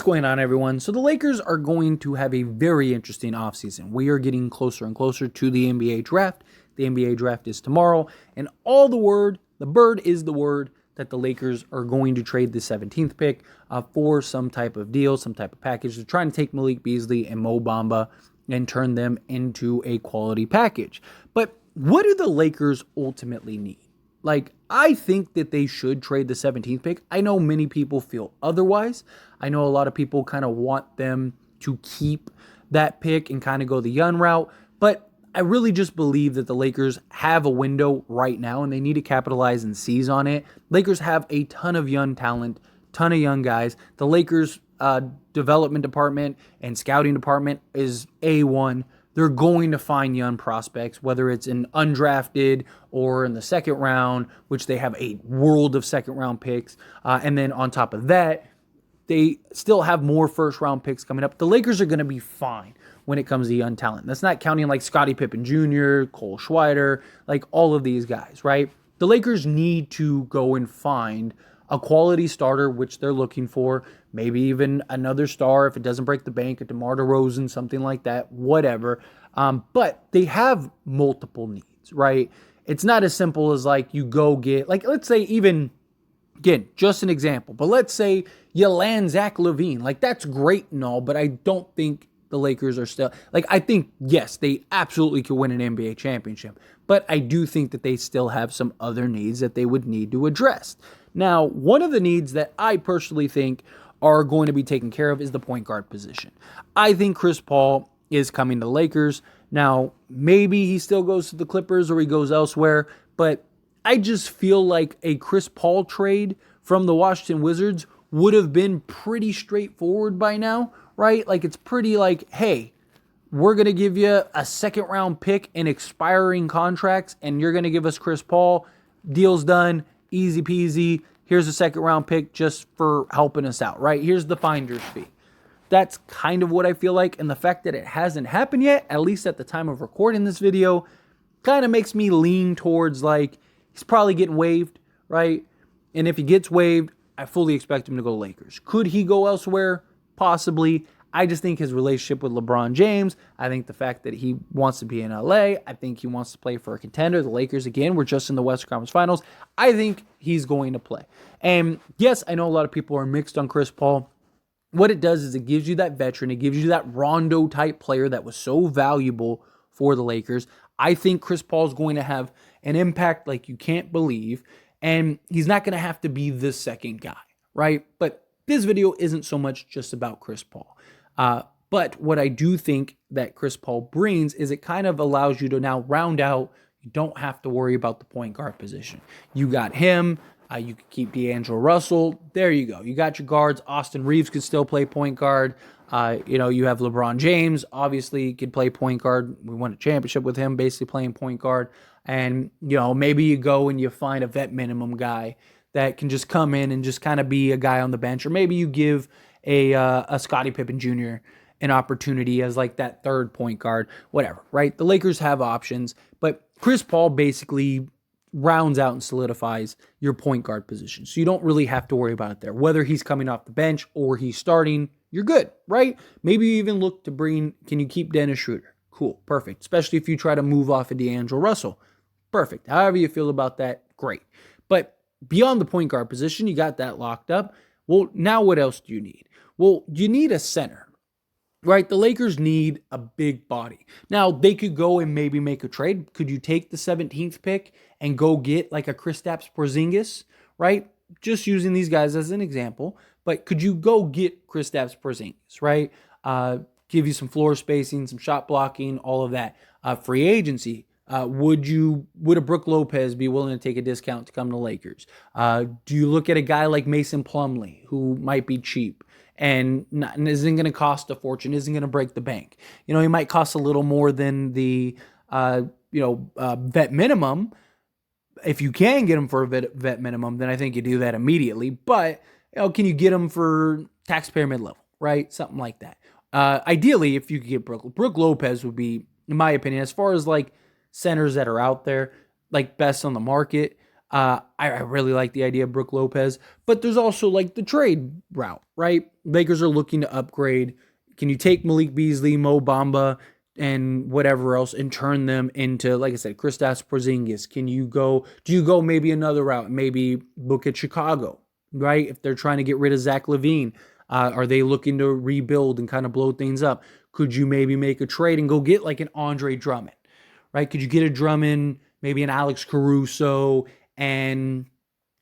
What's going on, everyone? So the Lakers are going to have a very interesting offseason. We are getting closer and closer to the NBA draft. The NBA draft is tomorrow, and the bird is the word that the Lakers are going to trade the 17th pick for some type of deal, some type of package. They're trying to take Malik Beasley and Mo Bamba and turn them into a quality package. But what do the Lakers ultimately need? I think that they should trade the 17th pick. I know many people feel otherwise. I know a lot of people kind of want them to keep that pick and kind of go the young route. But I really just believe that the Lakers have a window right now and they need to capitalize and seize on it. Lakers have a ton of young talent, ton of young guys. The Lakers development department and scouting department is A1. They're going to find young prospects, whether it's in undrafted or in the second round, which they have a world of second round picks. And then on top of that, they still have more first round picks coming up. The Lakers are going to be fine when it comes to young talent. That's not counting like Scottie Pippen Jr., Cole Schweider, like all of these guys, right? The Lakers need to go and find a quality starter, which they're looking for, maybe even another star if it doesn't break the bank, a DeMar DeRozan, something like that, whatever. But they have multiple needs, right? It's not as simple as like you go get, like let's say even, again, just an example, but let's say you land Zach LaVine. Like that's great and all, but I don't think the Lakers are still, like I think, yes, they absolutely could win an NBA championship, but I do think that they still have some other needs that they would need to address. Now, one of the needs that I personally think are going to be taken care of is the point guard position. I think Chris Paul is coming to the Lakers. Now, maybe he still goes to the Clippers or he goes elsewhere, but I just feel like a Chris Paul trade from the Washington Wizards would have been pretty straightforward by now, right? Like it's pretty like, hey, we're going to give you a second round pick and expiring contracts, and you're going to give us Chris Paul. Deal's done. Easy peasy. Here's a second round pick just for helping us out, right? Here's the finder's fee. That's kind of what I feel like. And the fact that it hasn't happened yet, at least at the time of recording this video, kind of makes me lean towards like he's probably getting waived, right? And if he gets waived, I fully expect him to go to Lakers. Could he go elsewhere? Possibly. I just think his relationship with LeBron James, I think the fact that he wants to be in LA, I think he wants to play for a contender. The Lakers, again, we're just in the Western Conference Finals. I think he's going to play. And yes, I know a lot of people are mixed on Chris Paul. What it does is it gives you that veteran. It gives you that Rondo type player that was so valuable for the Lakers. I think Chris Paul is going to have an impact like you can't believe. And he's not going to have to be the second guy, right? But this video isn't so much just about Chris Paul. But what I do think that Chris Paul brings is it kind of allows you to now round out. You don't have to worry about the point guard position. You got him. You could keep D'Angelo Russell. There you go. You got your guards. Austin Reeves could still play point guard. You have LeBron James. Obviously, could play point guard. We won a championship with him basically playing point guard. And, maybe you go and you find a vet minimum guy that can just come in and just kind of be a guy on the bench. Or maybe you give a Scottie Pippen Jr. an opportunity as like that third point guard, whatever, right? The Lakers have options, but Chris Paul basically rounds out and solidifies your point guard position. So you don't really have to worry about it there. Whether he's coming off the bench or he's starting, you're good, right? Maybe you even look to can you keep Dennis Schroeder? Cool, perfect. Especially if you try to move off of D'Angelo Russell. Perfect. However you feel about that, great. But beyond the point guard position, you got that locked up. Well, now what else do you need? Well, you need a center, right? The Lakers need a big body. Now, they could go and maybe make a trade. Could you take the 17th pick and go get like a Kristaps Porzingis, right? Just using these guys as an example. But could you go get Kristaps Porzingis, right? Give you some floor spacing, some shot blocking, all of that. Free agency. Would a Brook Lopez be willing to take a discount to come to Lakers? Do you look at a guy like Mason Plumlee, who might be cheap and isn't going to cost a fortune, isn't going to break the bank? He might cost a little more than the vet minimum. If you can get him for a vet minimum, then I think you do that immediately. But can you get him for taxpayer mid-level, right? Something like that. Ideally, if you could get Brook Lopez would be, in my opinion, as far as like centers that are out there, like best on the market. I really like the idea of Brook Lopez, but there's also like the trade route, right? Lakers are looking to upgrade. Can you take Malik Beasley, Mo Bamba, and whatever else and turn them into, like I said, Kristaps Porzingis? Do you go maybe another route? Maybe look at Chicago, right? If they're trying to get rid of Zach LaVine, are they looking to rebuild and kind of blow things up? Could you maybe make a trade and go get like an Andre Drummond, right? Could you get a Drummond, maybe an Alex Caruso, and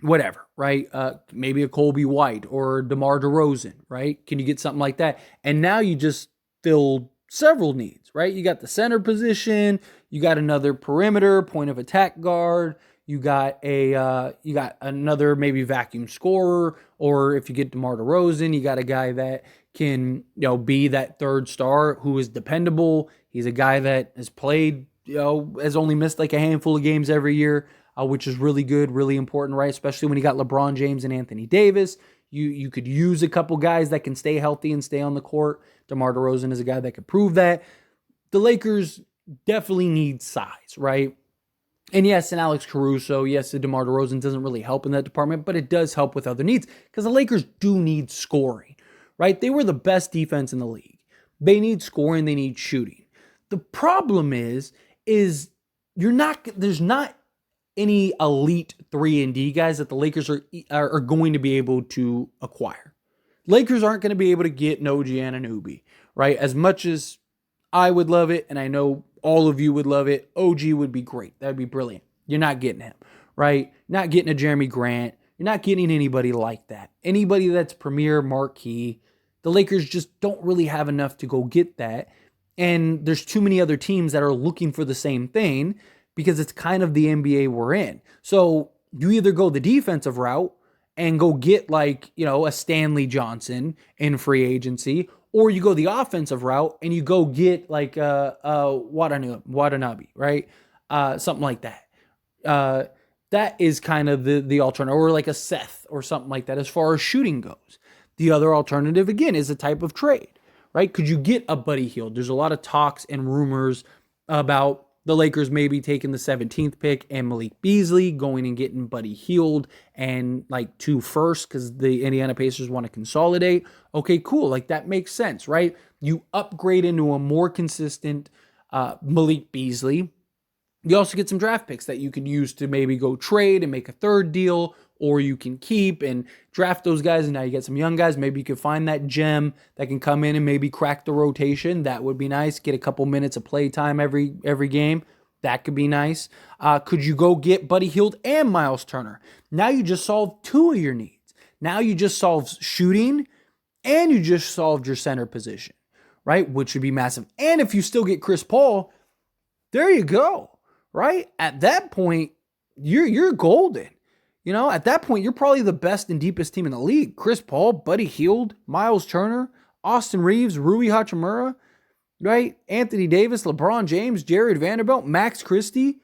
whatever, right? Maybe a Colby White or DeMar DeRozan, right? Can you get something like that? And now you just filled several needs, right? You got the center position, you got another perimeter point of attack guard, you got another maybe vacuum scorer, or if you get DeMar DeRozan, you got a guy that can be that third star who is dependable. He's a guy that has played, has only missed like a handful of games every year. Which is really good, really important, right? Especially when you got LeBron James and Anthony Davis. You could use a couple guys that can stay healthy and stay on the court. DeMar DeRozan is a guy that could prove that. The Lakers definitely need size, right? And yes, and Alex Caruso, yes, the DeMar DeRozan doesn't really help in that department, but it does help with other needs because the Lakers do need scoring, right? They were the best defense in the league. They need scoring, they need shooting. The problem is there's not any elite 3-and-D guys that the Lakers are going to be able to acquire. Lakers aren't going to be able to get an OG Anunoby, right? As much as I would love it, and I know all of you would love it, OG would be great. That would be brilliant. You're not getting him, right? Not getting a Jeremy Grant. You're not getting anybody like that. Anybody that's premier marquee. The Lakers just don't really have enough to go get that. And there's too many other teams that are looking for the same thing, because it's kind of the NBA we're in. So you either go the defensive route and go get like, a Stanley Johnson in free agency, or you go the offensive route and you go get like Watanabe, right? Something like that. That is kind of the alternative, or like a Seth or something like that as far as shooting goes. The other alternative, again, is a type of trade, right? Could you get a Buddy Hield? There's a lot of talks and rumors about the Lakers maybe taking the 17th pick and Malik Beasley, going and getting Buddy Hield and like 2 firsts because the Indiana Pacers want to consolidate. Okay, cool. Like that makes sense, right? You upgrade into a more consistent Malik Beasley. You also get some draft picks that you could use to maybe go trade and make a third deal, or you can keep and draft those guys, and now you get some young guys. Maybe you could find that gem that can come in and maybe crack the rotation. That would be nice. Get a couple minutes of play time every game. That could be nice. Could you go get Buddy Hield and Miles Turner? Now you just solved 2 of your needs. Now you just solved shooting, and you just solved your center position, right? Which would be massive. And if you still get Chris Paul, there you go, right? At that point, you're golden. At that point, you're probably the best and deepest team in the league. Chris Paul, Buddy Hield, Miles Turner, Austin Reeves, Rui Hachimura, right? Anthony Davis, LeBron James, Jared Vanderbilt, Max Christie.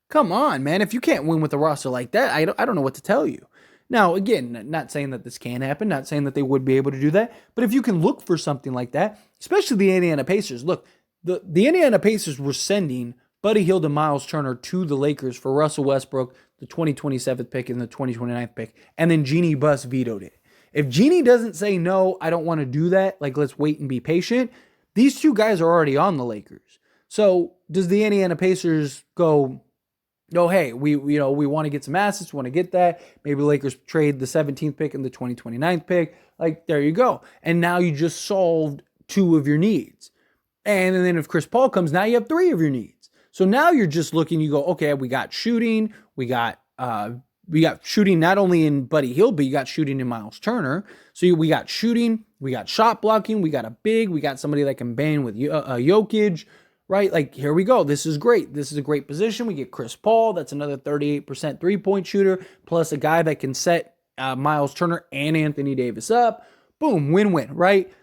Come on, man. If you can't win with a roster like that, I don't know what to tell you. Now, again, not saying that this can happen, not saying that they would be able to do that, but if you can look for something like that, especially the Indiana Pacers. Look, the Indiana Pacers were sending Buddy Hield and Miles Turner to the Lakers for Russell Westbrook, the 2027 pick and the 2029 pick, and then Jeanie Buss vetoed it. If Jeanie doesn't say, no, I don't want to do that, like let's wait and be patient, these 2 guys are already on the Lakers. So does the Indiana Pacers go, no, hey, we want to get some assets, we want to get that. Maybe the Lakers trade the 17th pick and the 2029 pick. Like, there you go. And now you just solved 2 of your needs. And then if Chris Paul comes, now you have 3 of your needs. So now you're just looking, you go, okay, we got shooting, we got shooting not only in Buddy Hield, but you got shooting in Miles Turner. So we got shooting, we got shot blocking, we got a big, we got somebody that can bang with Jokic, right? Like, here we go. This is great. This is a great position. We get Chris Paul. That's another 38% three-point shooter, plus a guy that can set Miles Turner and Anthony Davis up. Boom, win-win, right?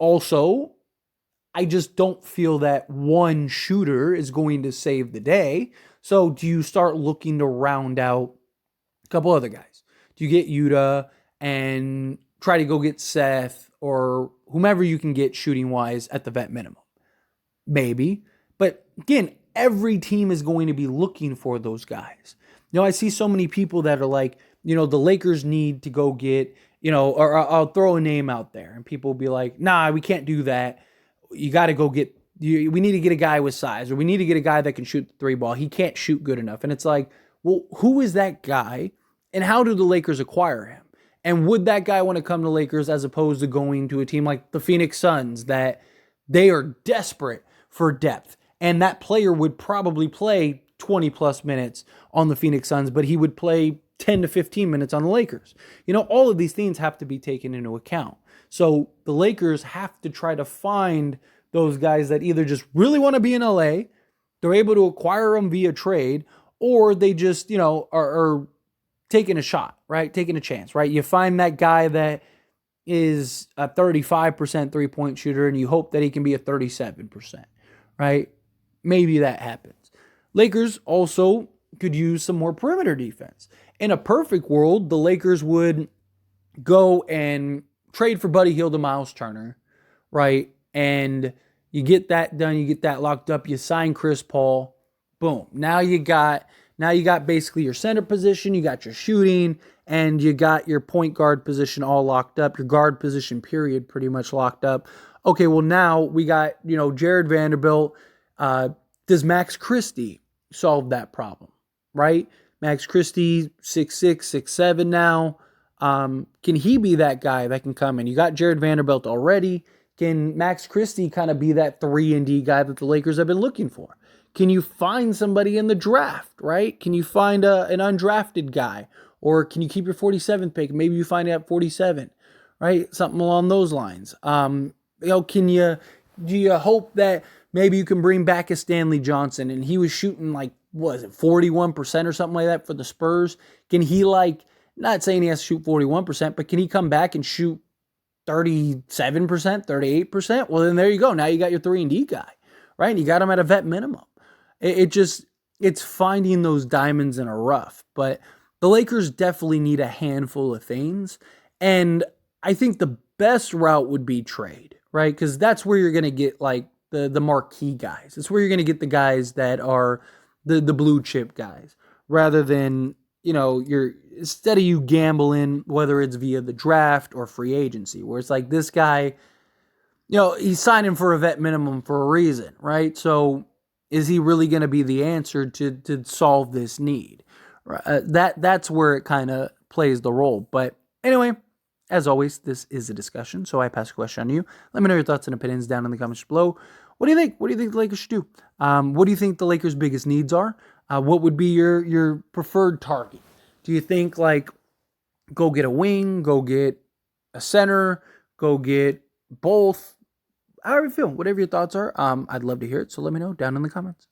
Also, I just don't feel that one shooter is going to save the day. So do you start looking to round out a couple other guys? Do you get Yuta and try to go get Seth or whomever you can get shooting-wise at the vet minimum? Maybe. But again, every team is going to be looking for those guys. I see so many people that are like, the Lakers need to go get, or I'll throw a name out there and people will be like, nah, we can't do that. You got to go get, we need to get a guy with size, or we need to get a guy that can shoot the three ball. He can't shoot good enough. And it's like, well, who is that guy and how do the Lakers acquire him? And would that guy want to come to Lakers as opposed to going to a team like the Phoenix Suns that they are desperate for depth? And that player would probably play 20 plus minutes on the Phoenix Suns, but he would play 10 to 15 minutes on the Lakers. All of these things have to be taken into account. So the Lakers have to try to find those guys that either just really want to be in LA, they're able to acquire them via trade, or they just, are taking a shot, right? Taking a chance, right? You find that guy that is a 35% three-point shooter and you hope that he can be a 37%, right? Maybe that happens. Lakers also could use some more perimeter defense. In a perfect world, the Lakers would go and trade for Buddy Hield and Miles Turner, right? And you get that done, you get that locked up, you sign Chris Paul, boom. Now you got basically your center position, you got your shooting, and you got your point guard position all locked up, your guard position period pretty much locked up. Okay, well now we got, Jared Vanderbilt. Does Max Christie solve that problem, right? Max Christie, 6'6", 6'7" now. Can he be that guy that can come in? You got Jared Vanderbilt already. Can Max Christie kind of be that 3-and-D guy that the Lakers have been looking for? Can you find somebody in the draft, right? Can you find an undrafted guy? Or can you keep your 47th pick? Maybe you find it at 47, right? Something along those lines. Do you hope that maybe you can bring back a Stanley Johnson and he was shooting like, what is it, 41% or something like that for the Spurs? Can he not saying he has to shoot 41%, but can he come back and shoot 37%, 38%? Well, then there you go. Now you got your 3-and-D guy, right? And you got him at a vet minimum. It's finding those diamonds in a rough. But the Lakers definitely need a handful of things. And I think the best route would be trade, right? Because that's where you're going to get like the marquee guys. It's where you're going to get the guys that are the blue chip guys, rather than, instead of you gambling, whether it's via the draft or free agency, where it's like this guy, he's signing for a vet minimum for a reason, right? So is he really going to be the answer to solve this need? That's where it kind of plays the role. But anyway, as always, this is a discussion, so I pass the question on to you. Let me know your thoughts and opinions down in the comments below. What do you think? What do you think the Lakers should do? What do you think the Lakers' biggest needs are? What would be your preferred target? Do you think go get a wing, go get a center, go get both? However you feel, whatever your thoughts are, I'd love to hear it. So let me know down in the comments.